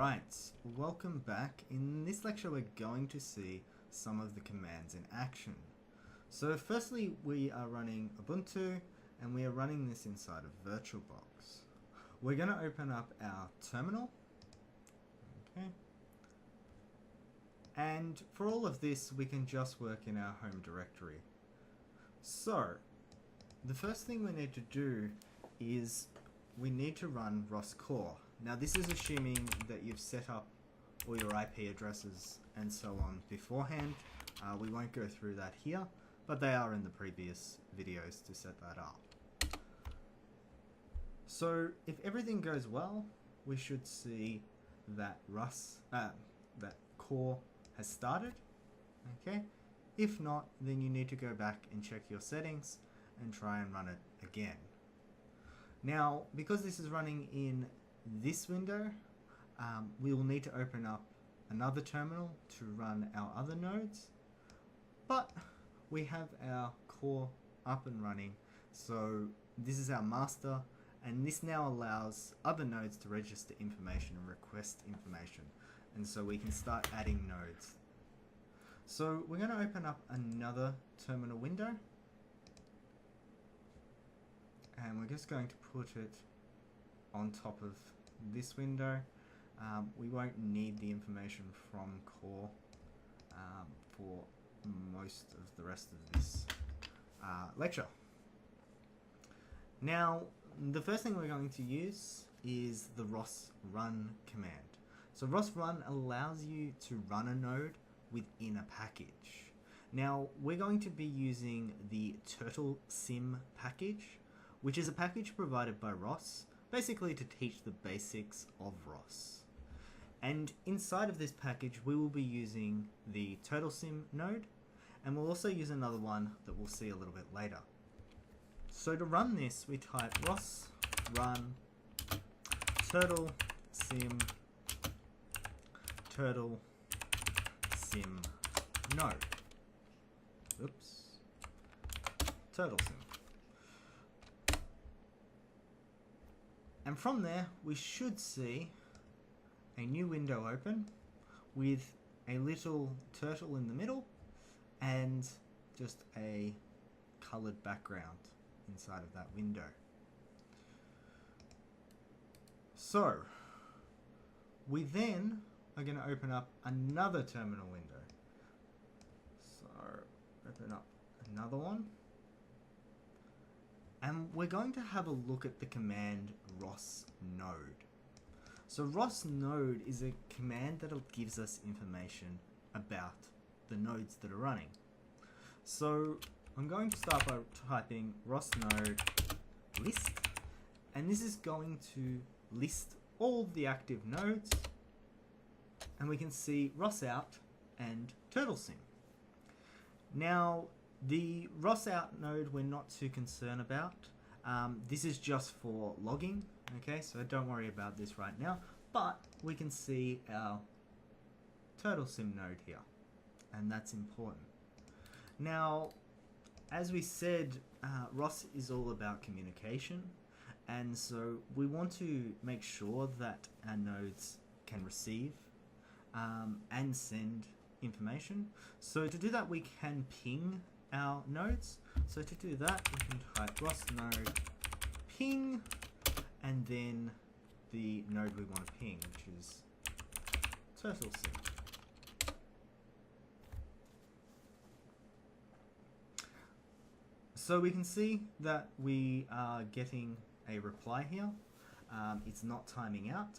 Right, welcome back. In this lecture we're going to see some of the commands in action. So firstly we are running Ubuntu and we are running this inside of VirtualBox. We're going to open up our terminal. Okay. And for all of this we can just work in our home directory. So the first thing we need to do is we need to run ROS core. Now this is assuming that you've set up all your IP addresses and so on beforehand. We won't go through that here, but they are in the previous videos to set that up. So if everything goes well, we should see that that core has started. Okay. If not, then you need to go back and check your settings and try and run it again. Now, because this is running in this window, we will need to open up another terminal to run our other nodes, but we have our core up and running, so this is our master, and this now allows other nodes to register information and request information, and so we can start adding nodes. So we're going to open up another terminal window, and we're just going to put it on top of this window. We won't need the information from core for most of the rest of this lecture. Now, the first thing we're going to use is the ROS run command. So ROS run allows you to run a node within a package. Now, we're going to be using the Turtle Sim package, which is a package provided by ROS, basically to teach the basics of ROS. And inside of this package, we will be using the Turtle Sim node, and we'll also use another one that we'll see a little bit later. So to run this, we type ROS run Turtle Sim node. Oops. Turtle Sim. And from there, we should see a new window open with a little turtle in the middle and just a colored background inside of that window. So we then are going to open up another terminal window. So open up another one. And we're going to have a look at the command ROS node. So ROS node is a command that gives us information about the nodes that are running. So I'm going to start by typing ROS node list, and this is going to list all the active nodes, and we can see ROS out and Turtle Sim. Now, the ROS out node we're not too concerned about. This is just for logging, okay, so don't worry about this right now, but we can see our Turtle Sim node here, and that's important. Now, as we said, ROS is all about communication, and so we want to make sure that our nodes can receive and send information. So to do that, we can ping our nodes. So to do that, we can type ROS node ping and then the node we want to ping, which is Turtle Sim. So we can see that we are getting a reply here. It's not timing out.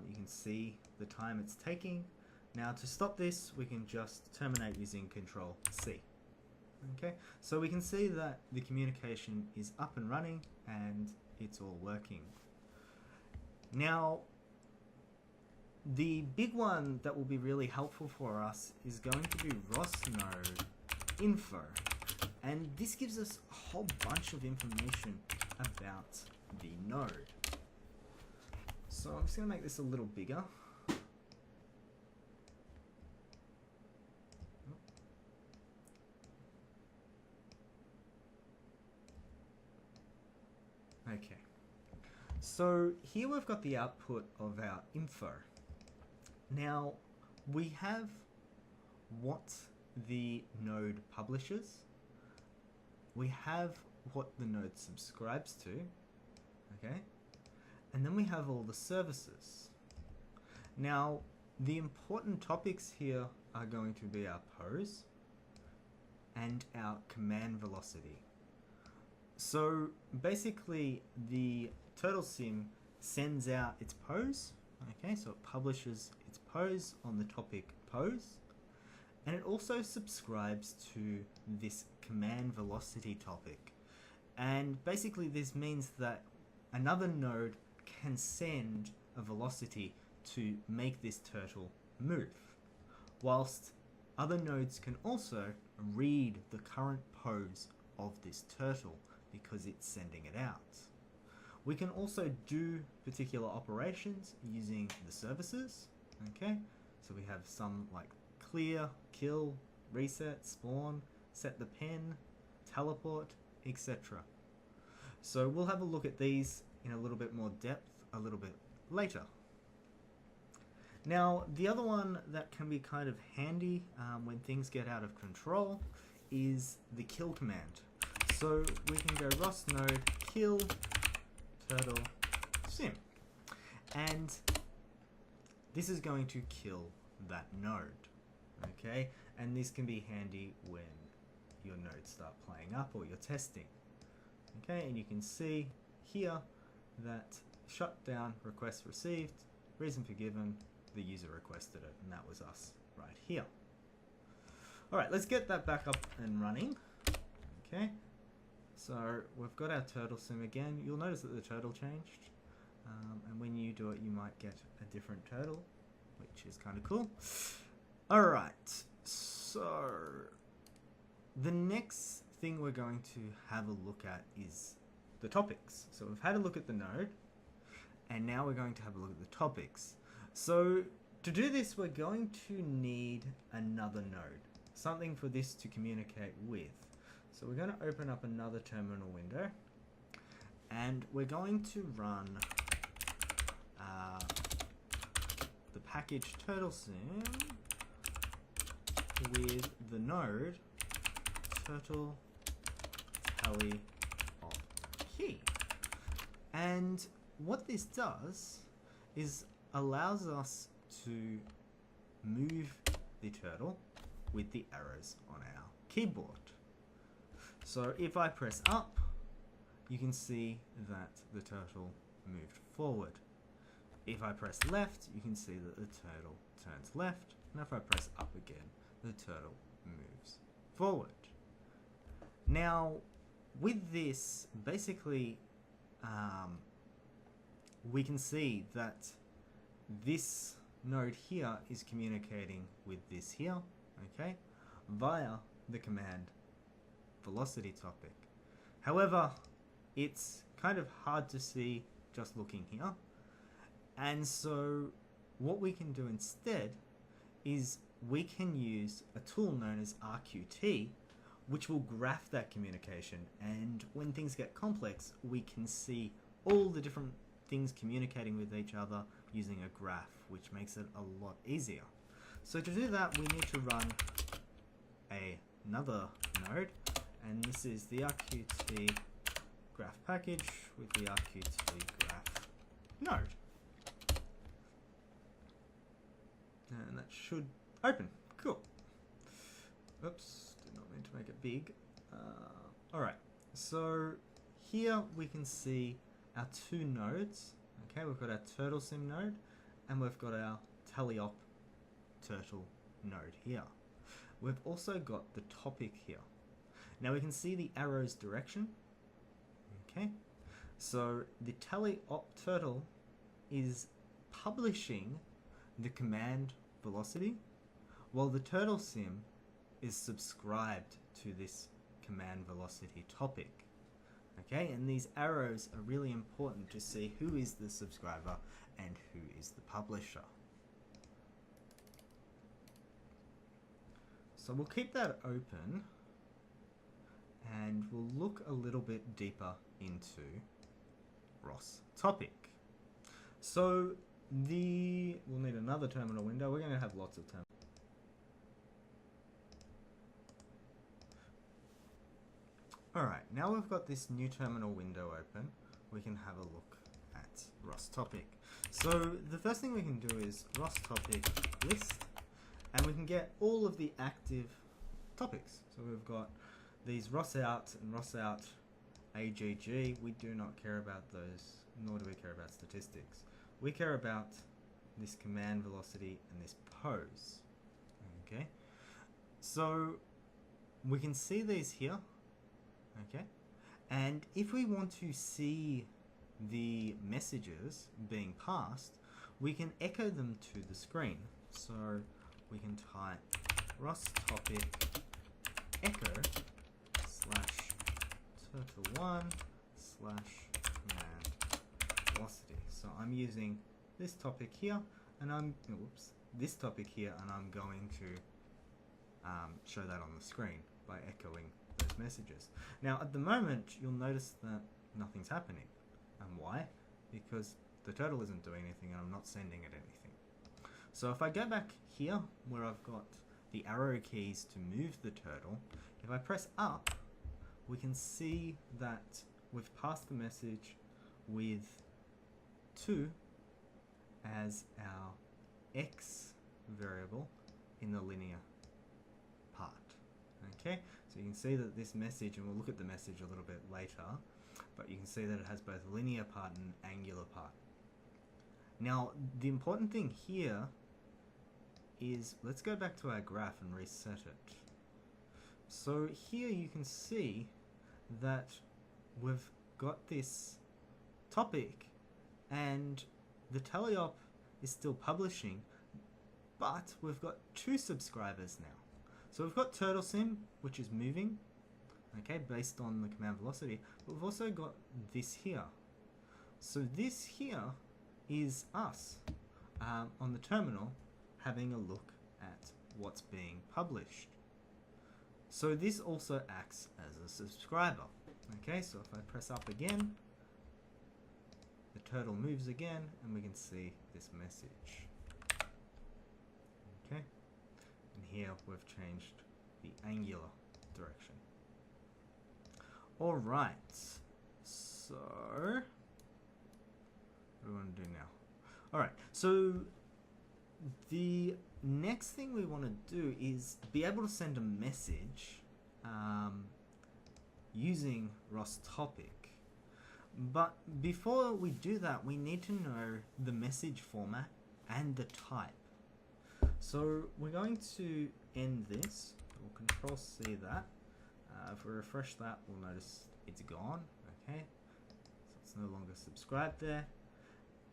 You can see the time it's taking. Now to stop this, we can just terminate using Control C. Okay, so we can see that the communication is up and running and it's all working. Now, the big one that will be really helpful for us is going to be ROS node info, and this gives us a whole bunch of information about the node. So I'm just going to make this a little bigger. Okay, So here we've got the output of our info. Now we have what the node publishes, we have what the node subscribes to, okay, and then we have all the services. Now the important topics here are going to be our pose and our command velocity. So basically the turtle sim sends out its pose, okay, so it publishes its pose on the topic pose, and it also subscribes to this command velocity topic. And basically this means that another node can send a velocity to make this turtle move, whilst other nodes can also read the current pose of this turtle because it's sending it out. We can also do particular operations using the services, okay? So we have some like clear, kill, reset, spawn, set the pin, teleport, etc. So we'll have a look at these in a little bit more depth a little bit later. Now, the other one that can be kind of handy when things get out of control is the kill command. So we can go ROS node kill turtle sim, and this is going to kill that node, okay? And this can be handy when your nodes start playing up or you're testing, okay? And you can see here that shutdown request received, reason for given, the user requested it, and that was us right here. All right, let's get that back up and running, okay? So we've got our turtle sim again. You'll notice that the turtle changed, and when you do it, you might get a different turtle, which is kind of cool. All right, so the next thing we're going to have a look at is the topics. So we've had a look at the node, and now we're going to have a look at the topics. So to do this, we're going to need another node, something for this to communicate with. So we're going to open up another terminal window, and we're going to run the package turtle sim with the node turtle tally of key. And what this does is allows us to move the turtle with the arrows on our keyboard. So if I press up, you can see that the turtle moved forward. If I press left, you can see that the turtle turns left. And if I press up again, the turtle moves forward. Now, with this, basically, we can see that this node here is communicating with this here, okay, via the command velocity topic. However, it's kind of hard to see just looking here, and so what we can do instead is we can use a tool known as RQT, which will graph that communication, and when things get complex, we can see all the different things communicating with each other using a graph, which makes it a lot easier. So to do that, we need to run another node, and this is the RQT graph package with the RQT graph node. And that should open. Cool. Oops, did not mean to make it big. Alright, so here we can see our two nodes. Okay, we've got our turtle sim node, and we've got our teleop turtle node here. We've also got the topic here. Now we can see the arrow's direction. Okay, so the teleop turtle is publishing the command velocity, while the turtle sim is subscribed to this command velocity topic. Okay, and these arrows are really important to see who is the subscriber and who is the publisher. So we'll keep that open, and we'll look a little bit deeper into ROS topic. So we'll need another terminal window. We're going to have lots of terminals. Alright, now we've got this new terminal window open, we can have a look at ROS topic. So the first thing we can do is ROS topic list, and we can get all of the active topics. So we've got these ROS out and ROS out AGG. We do not care about those, nor do we care about statistics. We care about this command velocity and this pose. Okay, so we can see these here. Okay, and if we want to see the messages being passed, we can echo them to the screen. So we can type ROS topic echo /turtle1 / command velocity. So I'm using this topic here, and this topic here, and I'm going to show that on the screen by echoing those messages. Now at the moment you'll notice that nothing's happening. And why? Because the turtle isn't doing anything and I'm not sending it anything. So if I go back here where I've got the arrow keys to move the turtle, if I press up, we can see that we've passed the message with 2 as our x variable in the linear part. Okay, so you can see that this message, and we'll look at the message a little bit later, but you can see that it has both linear part and angular part. Now the important thing here is, let's go back to our graph and reset it. So here you can see that we've got this topic and the teleop is still publishing, but we've got 2 subscribers now. So we've got TurtleSim, which is moving, okay, based on the command velocity, but we've also got this here. So this here is us on the terminal having a look at what's being published. So this also acts as a subscriber. Okay, so if I press up again, the turtle moves again and we can see this message. Okay, and here we've changed the angular direction. Alright, so what do we want to do now? Alright, so the next thing we want to do is be able to send a message using ROS topic. But before we do that, we need to know the message format and the type. So we're going to end this. We'll Control C that. If we refresh that, we'll notice it's gone. Okay, so it's no longer subscribed there.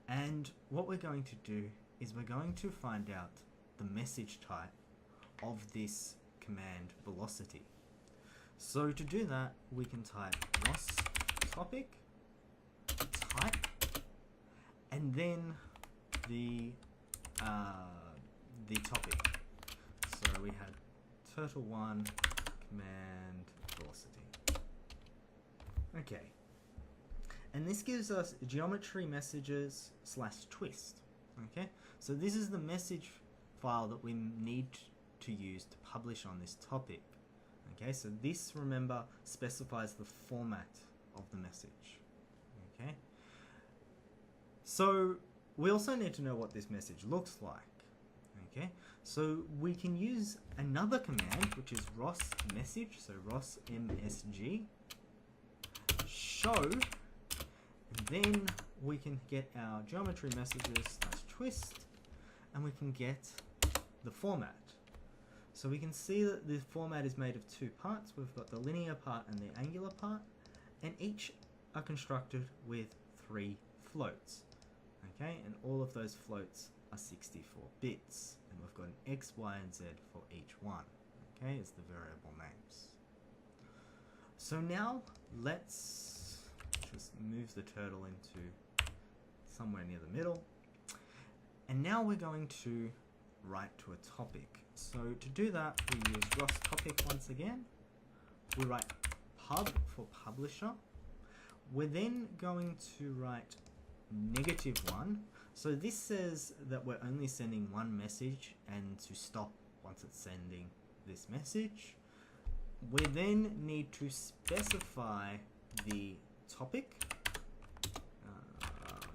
And what we're going to do is we're going to find out the message type of this command velocity. So to do that, we can type ROS topic type and then the topic. So we had turtle1 command velocity. Okay, and this gives us geometry messages / twist. Okay, so this is the message file that we need to use to publish on this topic. Okay, so this, remember, specifies the format of the message. Okay, so we also need to know what this message looks like. Okay, so we can use another command, which is ROS message, so ROS msg show, and then we can get our geometry messages / twist, and we can get the format. So we can see that the format is made of 2 parts. We've got the linear part and the angular part, and each are constructed with 3 floats. Okay, and all of those floats are 64 bits, and we've got an X, Y, and Z for each one. Okay, as the variable names. So now let's just move the turtle into somewhere near the middle, and now we're going to write to a topic. So to do that, we use ROS topic once again. We write pub for publisher. We're then going to write -1. So this says that we're only sending one message and to stop once it's sending this message. We then need to specify the topic,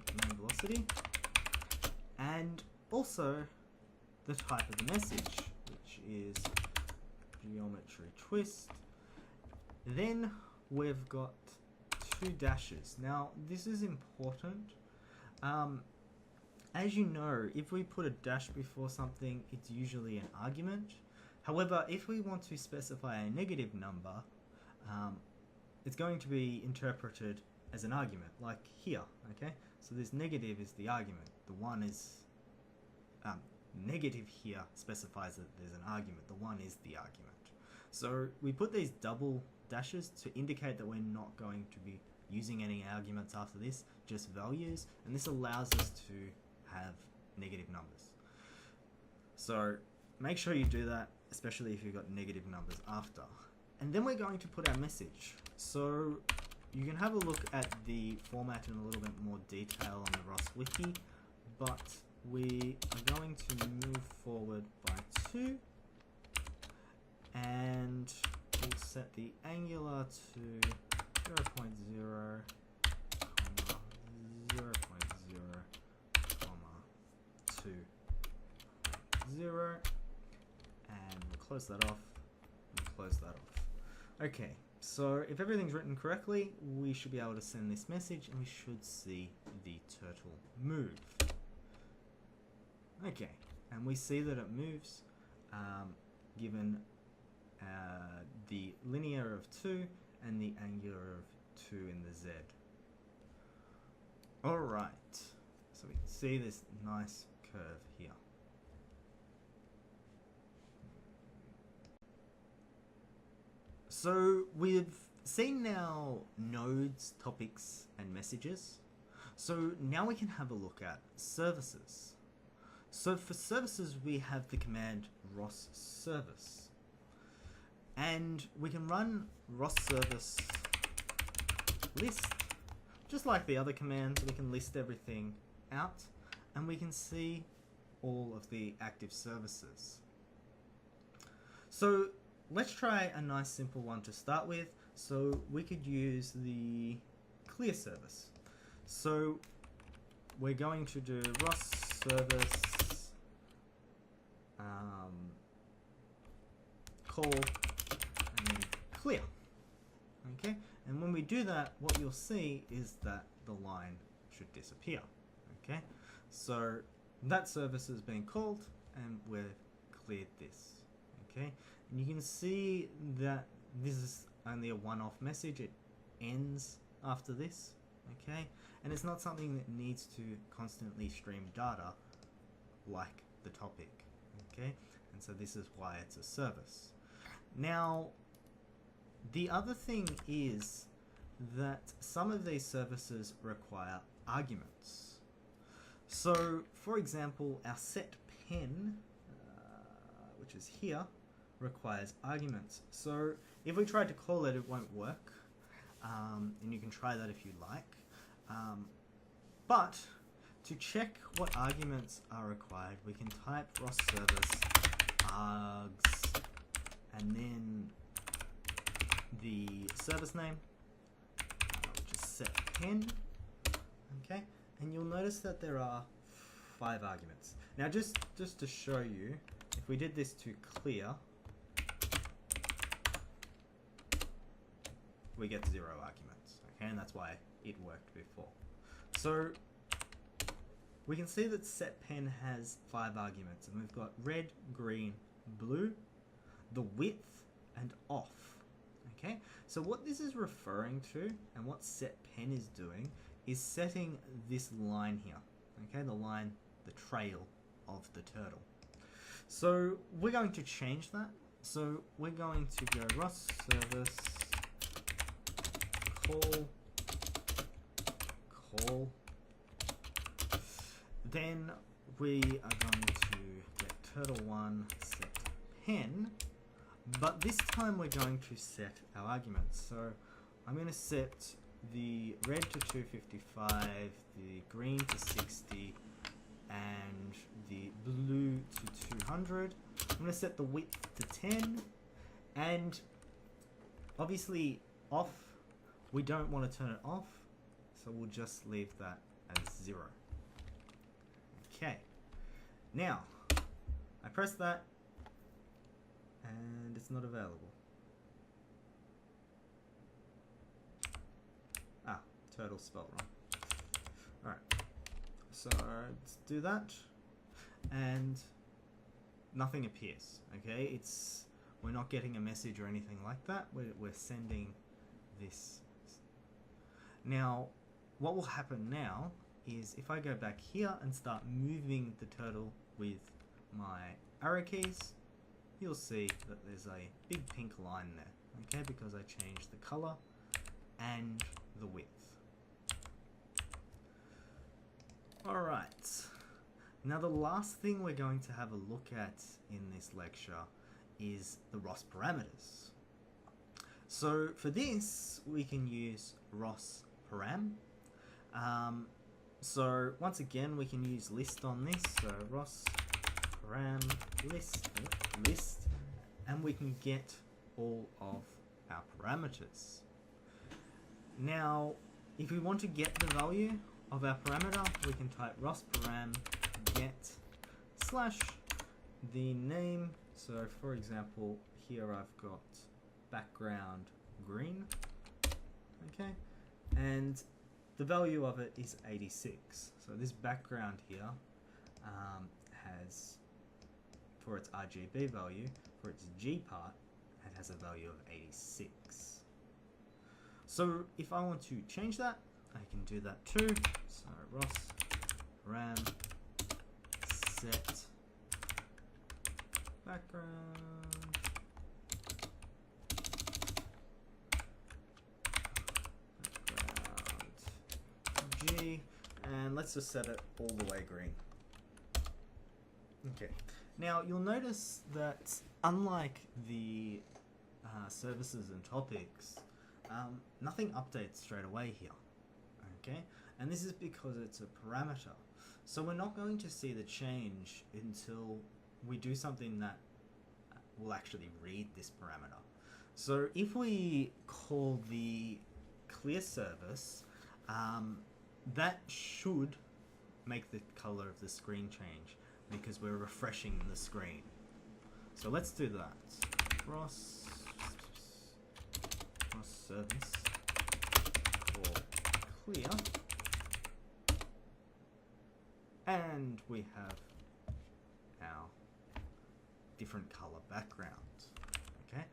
command velocity, and also the type of the message, which is geometry twist. Then we've got 2 dashes. Now this is important. As you know, if we put a dash before something, it's usually an argument. However, if we want to specify a negative number, it's going to be interpreted as an argument, like here, okay? So this negative is the argument. The 1 is, negative here specifies that there's an argument. The 1 is the argument. So we put these double dashes to indicate that we're not going to be using any arguments after this, just values, and this allows us to have negative numbers. So make sure you do that, especially if you've got negative numbers after. And then we're going to put our message. So you can have a look at the format in a little bit more detail on the ROS wiki, but we are going to move forward by 2, and we'll set the angular to 0.0, 0.0, 0, and we'll close that off, and close that off. Okay, so if everything's written correctly, we should be able to send this message, and we should see the turtle move. Okay, and we see that it moves, given the linear of 2 and the angular of 2 in the Z. Alright, so we can see this nice curve here. So we've seen now nodes, topics, and messages. So now we can have a look at services. So for services, we have the command ROS service. And we can run ROS service list. Just like the other commands, we can list everything out, and we can see all of the active services. So let's try a nice simple one to start with. So we could use the clear service. So we're going to do ROS service call and then clear. Okay, and when we do that, what you'll see is that the line should disappear. Okay, so that service has been called and we've cleared this. Okay, and you can see that this is only a one-off message. It ends after this. Okay, and it's not something that needs to constantly stream data like the topic. Okay, and so this is why it's a service. Now, the other thing is that some of these services require arguments. So, for example, our set pen, which is here, requires arguments. So, if we try to call it, it won't work. And you can try that if you like. But to check what arguments are required, we can type ROS service args and then the service name, which is set pen. Okay, and you'll notice that there are 5 arguments. Now, just to show you, if we did this to clear, we get 0 arguments. Okay, and that's why it worked before. So we can see that set pen has 5 arguments, and we've got red, green, blue, the width, and off. Okay, so what this is referring to and what set pen is doing is setting this line here. Okay, the line, the trail of the turtle. So we're going to change that. So we're going to go ROS service call. Then we are going to get turtle1 set pen, but this time we're going to set our arguments. So I'm going to set the red to 255, the green to 60, and the blue to 200. I'm going to set the width to 10, and obviously off. We don't want to turn it off, so we'll just leave that as 0. Okay, now I press that and it's not available. Ah, turtle spelled wrong. Alright, so let's do that, and nothing appears. Okay, we're not getting a message or anything like that. We're sending this. Now, what will happen now is if I go back here and start moving the turtle with my arrow keys, you'll see that there's a big pink line there, okay, because I changed the color and the width. Alright, now the last thing we're going to have a look at in this lecture is the ROS parameters. So for this, we can use ROS param. So once again, we can use list on this. So ROS param list, and we can get all of our parameters. Now, if we want to get the value of our parameter, we can type ROS param get / the name. So for example, here I've got background green, okay, and the value of it is 86. So this background here has, for its RGB value, for its G part, it has a value of 86. So if I want to change that, I can do that too. So ROS param set background G, and let's just set it all the way green. Okay, now you'll notice that unlike the services and topics, nothing updates straight away here. Okay, and this is because it's a parameter, so we're not going to see the change until we do something that will actually read this parameter. So if we call the clear service, that should make the color of the screen change because we're refreshing the screen. So let's do that. ROS service for clear, and we have our different color background. Okay,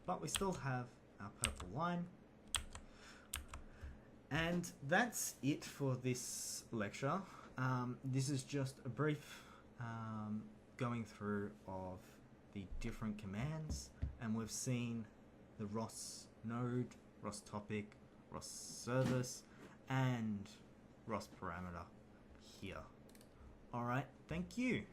but we still have our purple line. And that's it for this lecture. This is just a brief going through of the different commands, and we've seen the ROS node, ROS topic, ROS service, and ROS parameter here. Alright, thank you.